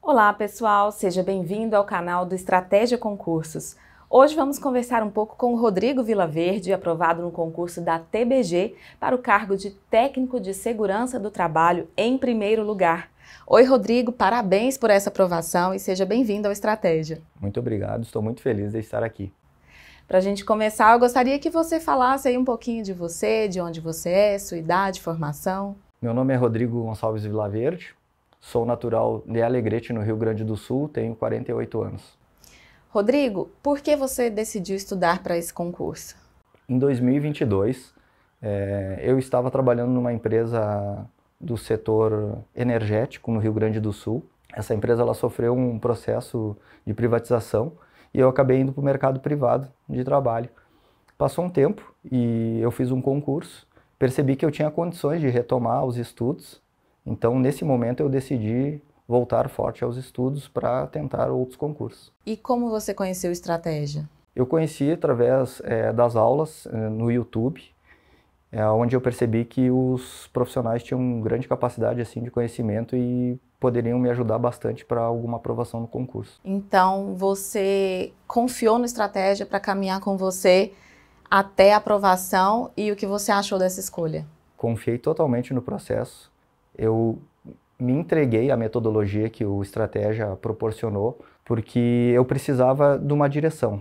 Olá pessoal, seja bem-vindo ao canal do Estratégia Concursos. Hoje vamos conversar um pouco com o Rodrigo Vilaverde, aprovado no concurso da TBG para o cargo de Técnico de Segurança do Trabalho em primeiro lugar. Oi Rodrigo, parabéns por essa aprovação e seja bem-vindo ao Estratégia. Muito obrigado, estou muito feliz de estar aqui. Para a gente começar, eu gostaria que você falasse aí um pouquinho de você, de onde você é, sua idade, formação. Meu nome é Rodrigo Gonçalves Vilaverde, sou natural de Alegrete, no Rio Grande do Sul, tenho 48 anos. Rodrigo, por que você decidiu estudar para esse concurso? Em 2022, eu estava trabalhando numa empresa do setor energético no Rio Grande do Sul. Essa empresa ela sofreu um processo de privatização e eu acabei indo para o mercado privado de trabalho. Passou um tempo e eu fiz um concurso, percebi que eu tinha condições de retomar os estudos, então nesse momento eu decidi voltar forte aos estudos para tentar outros concursos. E como você conheceu Estratégia? Eu conheci através das aulas no YouTube, onde eu percebi que os profissionais tinham grande capacidade assim, de conhecimento e poderiam me ajudar bastante para alguma aprovação no concurso. Então, você confiou no Estratégia para caminhar com você até a aprovação e o que você achou dessa escolha? Confiei totalmente no processo, eu me entreguei à metodologia que o Estratégia proporcionou, porque eu precisava de uma direção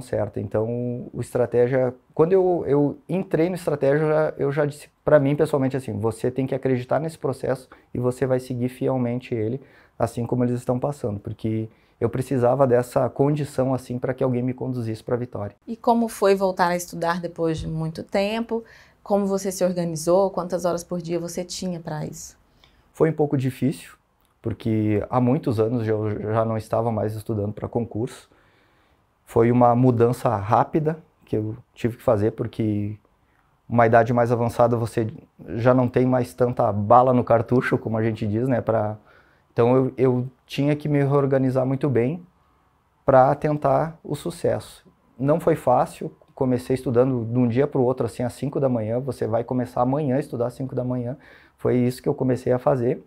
certa. Então, o Estratégia, quando eu entrei no Estratégia, eu já disse para mim pessoalmente assim, você tem que acreditar nesse processo e você vai seguir fielmente ele, assim como eles estão passando, porque eu precisava dessa condição assim para que alguém me conduzisse para a vitória. E como foi voltar a estudar depois de muito tempo? Como você se organizou? Quantas horas por dia você tinha para isso? Foi um pouco difícil, porque há muitos anos eu já não estava mais estudando para concurso. Foi uma mudança rápida que eu tive que fazer, porque uma idade mais avançada você já não tem mais tanta bala no cartucho, como a gente diz, né? Então eu tinha que me reorganizar muito bem para tentar o sucesso. Não foi fácil, comecei estudando de um dia para o outro, assim, às 5 da manhã, você vai começar amanhã a estudar às 5 da manhã. Foi isso que eu comecei a fazer.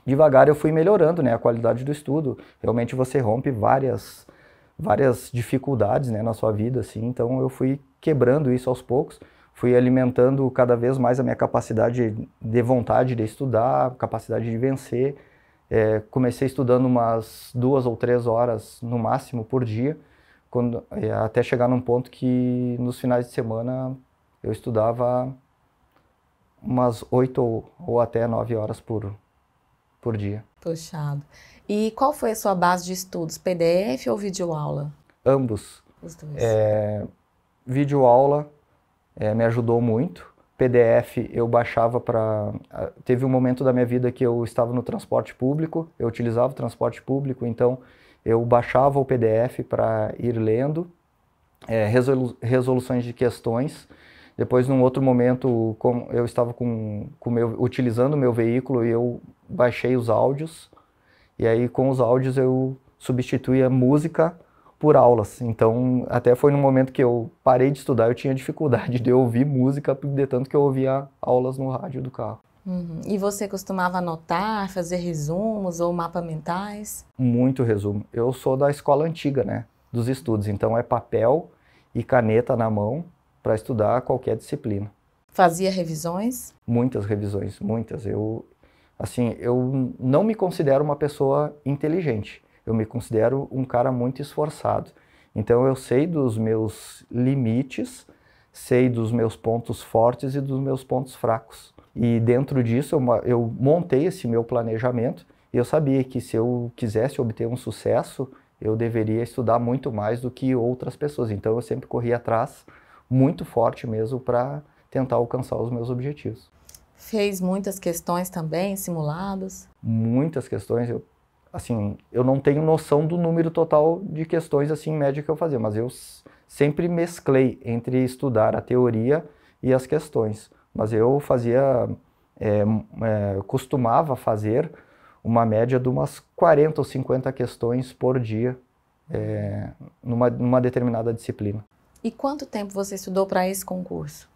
Devagar eu fui melhorando, né, a qualidade do estudo. Realmente você rompe várias dificuldades, né, na sua vida, assim. Então eu fui quebrando isso aos poucos, fui alimentando cada vez mais a minha capacidade de vontade de estudar, capacidade de vencer. Comecei estudando umas 2 ou 3 horas no máximo por dia, até chegar num ponto que nos finais de semana eu estudava umas 8 ou até 9 horas por dia. Puxado. E qual foi a sua base de estudos? PDF ou videoaula? Ambos. Os dois. Videoaula me ajudou muito. PDF eu baixava para... Teve um momento da minha vida que eu estava no transporte público, eu utilizava o transporte público, então eu baixava o PDF para ir lendo, resoluções de questões. Depois, num outro momento, eu estava utilizando o meu veículo e eu baixei os áudios. E aí, com os áudios, eu substituía música por aulas. Então, até foi num momento que eu parei de estudar, eu tinha dificuldade de ouvir música, de tanto que eu ouvia aulas no rádio do carro. Uhum. E você costumava anotar, fazer resumos ou mapas mentais? Muito resumo. Eu sou da escola antiga, né, dos estudos. Então, é papel e caneta na mão para estudar qualquer disciplina. Fazia revisões? Muitas revisões, muitas. Eu não me considero uma pessoa inteligente. Eu me considero um cara muito esforçado. Então eu sei dos meus limites, sei dos meus pontos fortes e dos meus pontos fracos. E dentro disso eu montei esse meu planejamento e eu sabia que se eu quisesse obter um sucesso, eu deveria estudar muito mais do que outras pessoas. Então eu sempre corri atrás, muito forte mesmo, para tentar alcançar os meus objetivos. Fez muitas questões também, simulados? Muitas questões. Eu não tenho noção do número total de questões assim, em média que eu fazia, mas eu sempre mesclei entre estudar a teoria e as questões. Mas eu costumava fazer uma média de umas 40 ou 50 questões por dia, numa determinada disciplina. E quanto tempo você estudou para esse concurso?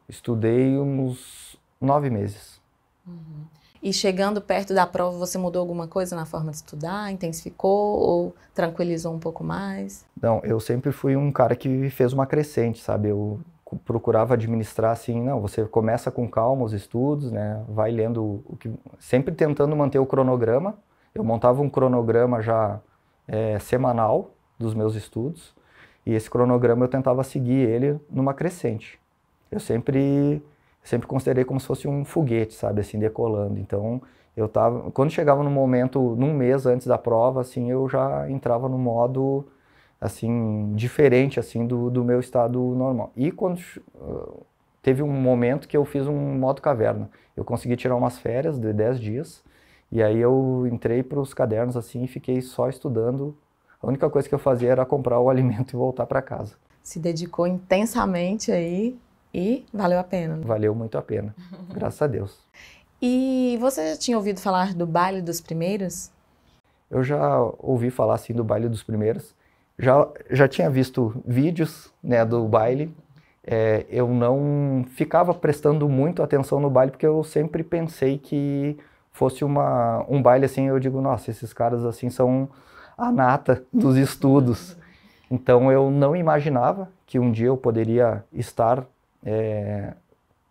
Estudei uns 9 meses. Uhum. E chegando perto da prova, você mudou alguma coisa na forma de estudar? Intensificou ou tranquilizou um pouco mais? Não, eu sempre fui um cara que fez uma crescente, sabe? Eu procurava administrar assim, não, você começa com calma os estudos, né? Vai lendo o que, sempre tentando manter o cronograma. Eu montava um cronograma já semanal dos meus estudos e esse cronograma eu tentava seguir ele numa crescente. Eu sempre considerei como se fosse um foguete, sabe, assim, decolando. Então, quando chegava no momento, num mês antes da prova, assim, eu já entrava no modo, assim, diferente, assim, do meu estado normal. E quando teve um momento que eu fiz um modo caverna. Eu consegui tirar umas férias de 10 dias, e aí eu entrei para os cadernos, assim, e fiquei só estudando. A única coisa que eu fazia era comprar o alimento e voltar para casa. Se dedicou intensamente aí e valeu a pena. Valeu muito a pena, graças a Deus. E você já tinha ouvido falar do Baile dos Primeiros? Eu já ouvi falar assim do Baile dos Primeiros, já tinha visto vídeos, né, do baile. Eu não ficava prestando muito atenção no baile porque eu sempre pensei que fosse um baile assim, eu digo, nossa, esses caras assim são a nata dos estudos. Então eu não imaginava que um dia eu poderia estar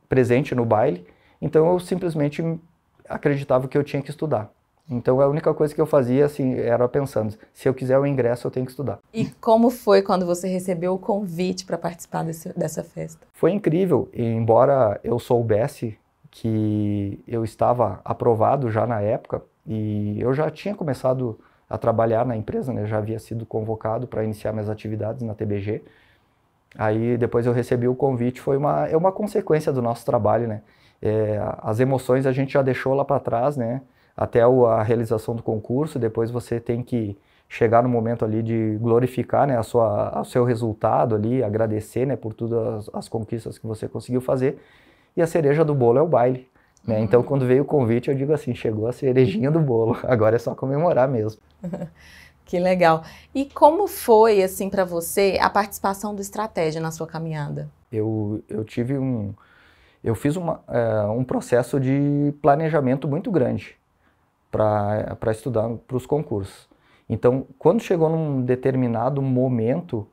presente no baile, então eu simplesmente acreditava que eu tinha que estudar. Então a única coisa que eu fazia assim era pensando, se eu quiser o ingresso eu tenho que estudar. E como foi quando você recebeu o convite para participar dessa festa? Foi incrível, embora eu soubesse que eu estava aprovado já na época e eu já tinha começado a trabalhar na empresa, né? Já havia sido convocado para iniciar minhas atividades na TBG. Aí depois eu recebi o convite, é uma consequência do nosso trabalho, né? As emoções a gente já deixou lá para trás, né? Até a realização do concurso, depois você tem que chegar no momento ali de glorificar, né, o seu resultado ali, agradecer, né, por todas as conquistas que você conseguiu fazer, e a cereja do bolo é o baile, né? Então quando veio o convite eu digo assim, chegou a cerejinha do bolo, agora é só comemorar mesmo. Que legal. E como foi, assim, para você a participação do Estratégia na sua caminhada? Eu fiz um processo de planejamento muito grande para estudar para os concursos. Então, quando chegou num determinado momento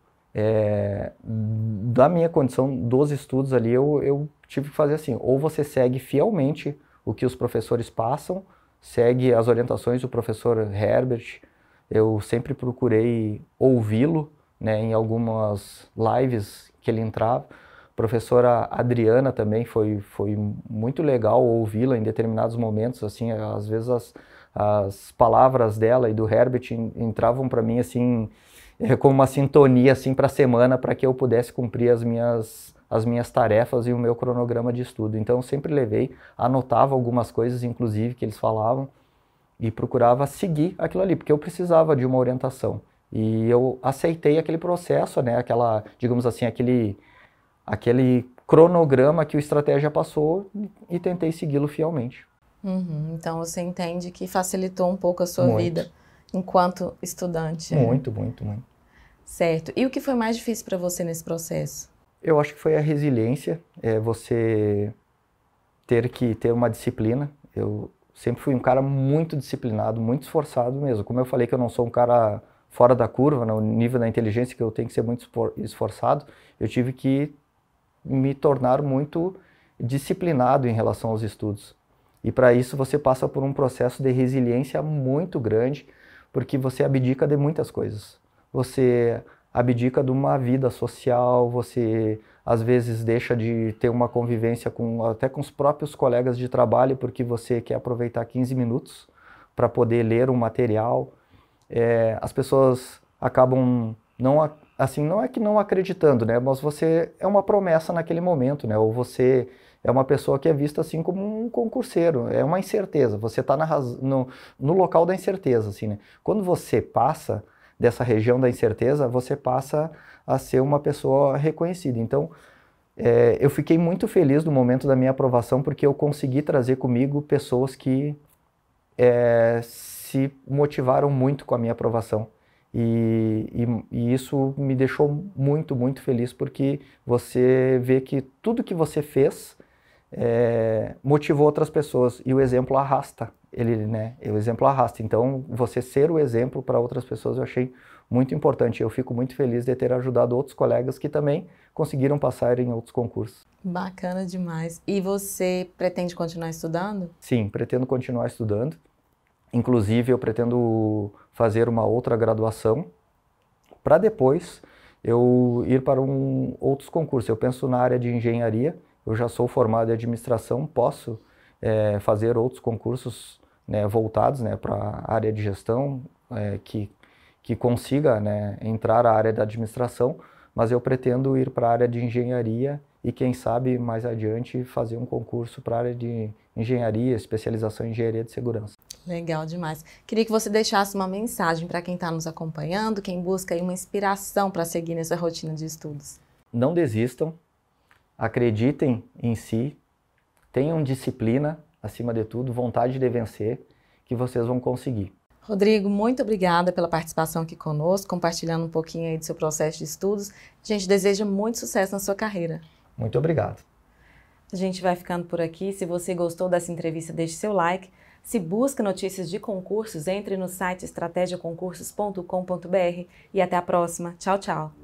da minha condição dos estudos ali, eu tive que fazer assim, ou você segue fielmente o que os professores passam, segue as orientações do professor Herbert. Eu sempre procurei ouvi-lo, né, em algumas lives que ele entrava. A professora Adriana também foi muito legal ouvi-la em determinados momentos, assim, às vezes as palavras dela e do Herbert entravam para mim assim como uma sintonia assim para a semana, para que eu pudesse cumprir as minhas tarefas e o meu cronograma de estudo. Então eu sempre anotava algumas coisas inclusive que eles falavam e procurava seguir aquilo ali, porque eu precisava de uma orientação. E eu aceitei aquele processo, né, digamos assim, aquele cronograma que o Estratégia passou e tentei segui-lo fielmente. Então você entende que facilitou um pouco a sua Muito. vida enquanto estudante. Muito, muito, muito. Certo. E o que foi mais difícil para você nesse processo? Eu acho que foi a resiliência, você ter que ter uma disciplina. Eu sempre fui um cara muito disciplinado, muito esforçado mesmo. Como eu falei que eu não sou um cara fora da curva, no nível da inteligência que eu tenho que ser muito esforçado, eu tive que me tornar muito disciplinado em relação aos estudos. E para isso você passa por um processo de resiliência muito grande, porque você abdica de muitas coisas. Você abdica de uma vida social, você às vezes deixa de ter uma convivência até com os próprios colegas de trabalho, porque você quer aproveitar 15 minutos para poder ler um material. As pessoas acabam não é que não acreditando, né? Mas você é uma promessa naquele momento, né? Ou você é uma pessoa que é vista assim como um concurseiro, é uma incerteza. Você está no local da incerteza, assim, né? Quando você passa dessa região da incerteza, você passa a ser uma pessoa reconhecida. Então, eu fiquei muito feliz no momento da minha aprovação, porque eu consegui trazer comigo pessoas que se motivaram muito com a minha aprovação. E isso me deixou muito, muito feliz, porque você vê que tudo que você fez motivou outras pessoas. E o exemplo arrasta. O exemplo arrasta. Então, você ser o exemplo para outras pessoas eu achei muito importante. Eu fico muito feliz de ter ajudado outros colegas que também conseguiram passar em outros concursos. Bacana demais. E você pretende continuar estudando? Sim, pretendo continuar estudando. Inclusive, eu pretendo fazer uma outra graduação para depois eu ir para outros concursos. Eu penso na área de engenharia, eu já sou formado em administração, posso fazer outros concursos, né, voltados, né, para a área de gestão, que consiga, né, entrar na área da administração, mas eu pretendo ir para a área de engenharia e quem sabe mais adiante fazer um concurso para a área de engenharia, especialização em engenharia de segurança. Legal demais. Queria que você deixasse uma mensagem para quem está nos acompanhando, quem busca aí uma inspiração para seguir nessa rotina de estudos. Não desistam, acreditem em si, tenham disciplina, acima de tudo, vontade de vencer, que vocês vão conseguir. Rodrigo, muito obrigada pela participação aqui conosco, compartilhando um pouquinho aí do seu processo de estudos. A gente deseja muito sucesso na sua carreira. Muito obrigado. A gente vai ficando por aqui. Se você gostou dessa entrevista, deixe seu like. Se busca notícias de concursos, entre no site estrategiaconcursos.com.br e até a próxima. Tchau, tchau.